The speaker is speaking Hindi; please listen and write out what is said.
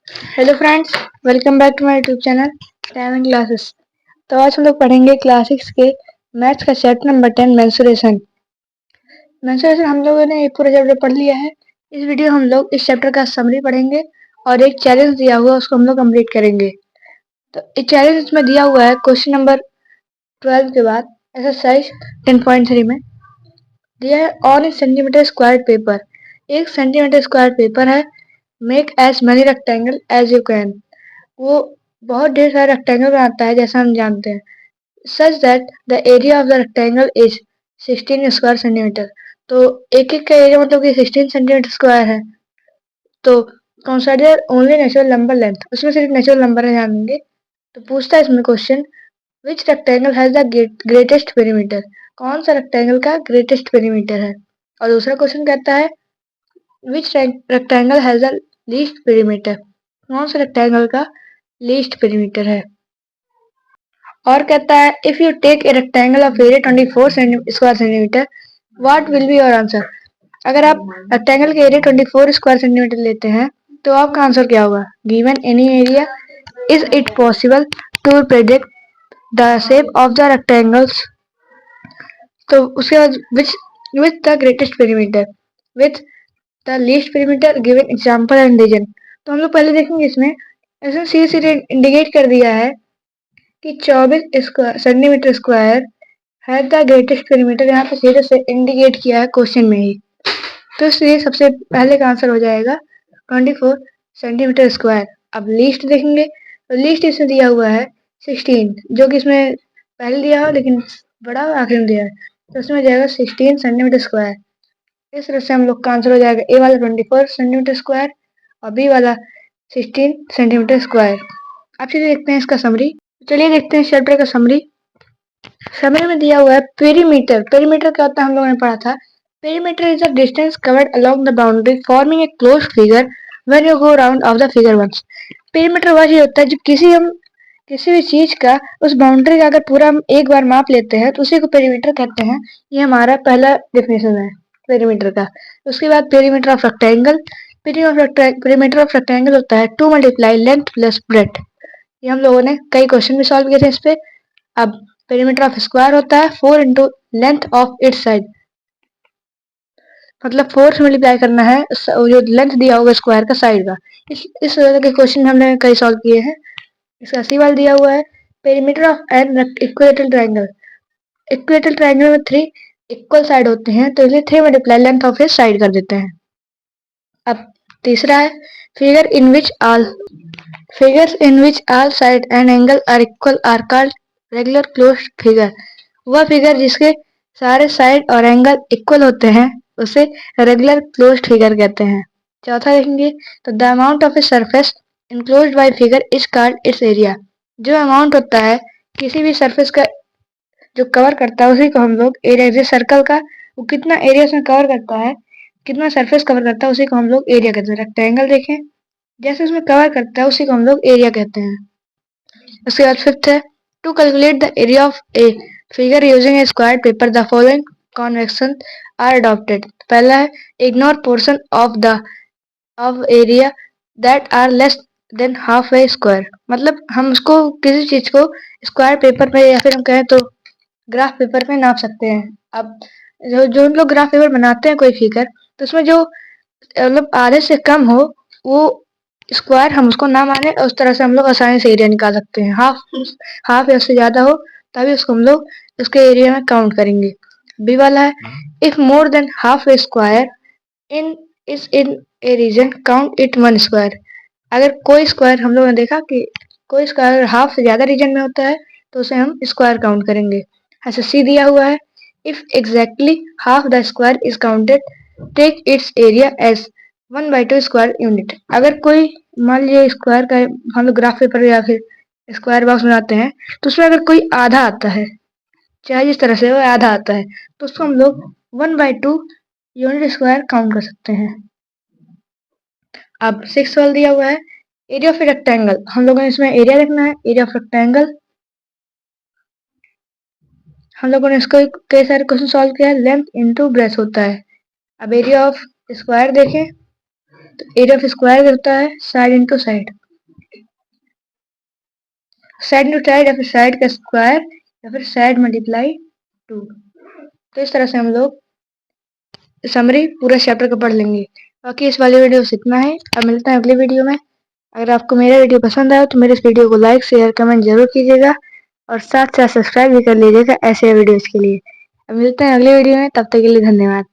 Hello friends, welcome back to my YouTube channel timing classes. तो आज हम लोग पढ़ेंगे क्लास 6 के मैथ्स का चैप्टर नंबर 10 मेंसुरेशन। हम लोगों ने एक पूरा चैप्टर पढ़ लिया है। इस वीडियो हम लोग इस चैप्टर का समरी पढ़ेंगे और एक चैलेंज दिया हुआ उसको हम लोग कंप्लीट करेंगे। तो एक चैलेंज इसमें दिया हुआ है क्वेश्चन नंबर 12 के बाद एक्सरसाइज 10.3 में दिया है on a centimetre square paper. 1 centimetre square paper है। Make as many rectangle as you can. वो बहुत ढेर सारे रेक्टेंगल बनाता है जैसा हम जानते हैं। Such that the area of the rectangle is 16 square centimetre. तो एक एक का एरिया मतलब कि 16 सेंटीमीटर स्क्वायर है। तो consider only natural number length, उसमें सिर्फ नेचुरल नंबर है जानेंगे। तो पूछता है इसमें question which rectangle has the greatest perimeter. कौन सा रेक्टेंगल का ग्रेटेस्ट पेरीमीटर है। और दूसरा क्वेश्चन कहता है which rectangle has the least perimeter. कौन सा रेक्टेंगल का लीस्ट पेरीमीटर है। और कहता है if you take a rectangle of area 24 square centimetre what will be your answer. अगर आप रेक्टेंगल के एरिया 24 स्क्वायर सेंटीमीटर लेते हैं तो आपका आंसर क्या होगा। Given any area is it possible to predict the shape of the rectangles. तो उसके बाद which the greatest perimeter with the least perimeter given example and reason. तो हम लोग पहले देखेंगे इसमें सीधे सीधे इंडिकेट कर दिया है कि 24 सेंटीमीटर स्क्वायर है द ग्रेटेस्ट पेरीमीटर। यहाँ पे सीधे से इंडिकेट किया है क्वेश्चन में ही। तो इसलिए सबसे पहले का आंसर हो जाएगा 24 सेंटीमीटर स्क्वायर। अब लीस्ट देखेंगे तो लीस्ट इसमें दिया हुआ है 16, जो कि इसमें पहले दिया हो लेकिन बड़ा आखिर में दिया है। तो इसमें जाएगा 16 सेंटीमीटर स्क्वायर। इस तरह से हम लोग का आंसर हो जाएगा ए वाला 24 सेंटीमीटर स्क्वायर और बी वाला 16 सेंटीमीटर स्क्वायर। अब चलिए देखते हैं इसका समरी। चलिए देखते हैं चैप्टर का समरी। समरी में दिया हुआ है पेरीमीटर। पेरीमीटर क्या होता है हम लोगों ने पढ़ा था। Perimeter is the distance covered along the boundary forming a closed figure when you go round of the figure once. Perimeter वह चीज होता है जब किसी भी चीज का उस बाउंड्री का अगर पूरा हम एक बार माप लेते हैं तो उसी को पेरीमीटर कहते हैं। ये हमारा पहला डेफिनेशन है पेरीमीटर का। उसके बाद perimeter of rectangle. Perimeter of rectangle होता है 2 मल्टीप्लाई लेंथ प्लस ब्रेथ। ये हम लोगों ने कई क्वेश्चन भी सॉल्व किए थे इस पे। अब पेरीमीटर ऑफ स्क्वायर होता है 4 into length of its side, मतलब 4 से मल्टीप्लाई करना है जो लेंथ दिया होगा स्क्वायर का साइड का। इस तरह के क्वेश्चन हमने कई सॉल्व किए हैं। इसका सी वाला दिया हुआ है perimeter of an equilateral triangle. Equilateral triangle में 3 इक्वल साइड होते हैं तो इसलिए 3 मल्टीप्लाई लेंथ ऑफ इस साइड कर देते हैं। अब तीसरा है figure in which all Figures in which all side and angle are equal are called regular closed figure। वह फिगर जिसके सारे साइड और एंगल इक्वल होते हैं उसे रेगुलर क्लोज्ड फिगर कहते हैं। चौथा देखेंगे तो the amount of a surface enclosed bye figure is called its area. जो अमाउंट होता है किसी भी सरफेस का जो कवर करता है उसी को हम लोग एरिया, जैसे सर्कल का वो कितना एरिया उसमें कवर करता है, कितना सरफेस कवर करता है उसी को हम लोग एरिया कहते हैं। रेक्टेंगल देखें जैसे उसमें कवर करता है उसी को हम लोग एरिया कहते हैं। उसके बाद फिफ्थ है to calculate the area of a figure using a square paper the following convention are adopted. पहला है ignore portion of area that are less than half a square. मतलब हम उसको किसी चीज को स्क्वायर पेपर पे या फिर हम कहें तो ग्राफ पेपर पे नाप सकते हैं। अब जो हम लोग ग्राफ पेपर बनाते हैं कोई फिगर तो उसमें जो मतलब आधे से कम हो वो स्क्वायर हम उसको ना माने और उस तरह से हम लोग आसानी से एरिया निकाल सकते हैं। हाफ या उससे ज्यादा हो तभी उसको हम लोग उसके एरिया में काउंट करेंगे। बी वाला है if more than half a square in a region count it 1 square. अगर कोई स्क्वायर हम लोगों ने देखा कि कोई स्क्वायर हाफ से ज्यादा रीजन में होता है तो उसे हम स्क्वायर काउंट करेंगे। ऐसे सी दिया हुआ है if exactly half the square is counted take its area as 1/2 square unit. अगर कोई मान लीजिए स्क्वायर का हम लोग ग्राफ पेपर या फिर स्क्वायर बॉक्स बनाते हैं तो उसमें अगर कोई आधा आता है, चाहे जिस तरह से वो आधा आता है, तो उसको हम लोग 1/2 यूनिट स्क्वायर काउंट कर सकते हैं। अब 6 वाला दिया हुआ है एरिया ऑफ रेक्टेंगल। हम लोगों ने इसमें एरिया देखना है, एरिया ऑफ रेक्टेंगल। हम लोगों ने इसको कई सारे क्वेश्चन सॉल्व किया है। लेंथ इनटू ब्रेथ होता है। अब एरिया ऑफ स्क्वायर देखें तो एरिया ऑफ स्क्वायर होता है side into side, side into side या फिर साइड का स्क्वायर या फिर साइड मल्टीप्लाई 2। तो इस तरह से हम लोग समरी पूरा चैप्टर का पढ़ लेंगे। बाकी इस वाली वीडियो से इतना है, अब मिलते हैं अगली वीडियो में। अगर आपको मेरा वीडियो पसंद आया तो मेरे इस वीडियो को लाइक शेयर कमेंट जरूर कीजिएगा और साथ साथ सब्सक्राइब भी कर लीजिएगा ऐसे वीडियोस के लिए। अब मिलते हैं अगले वीडियो में, तब तक के लिए धन्यवाद।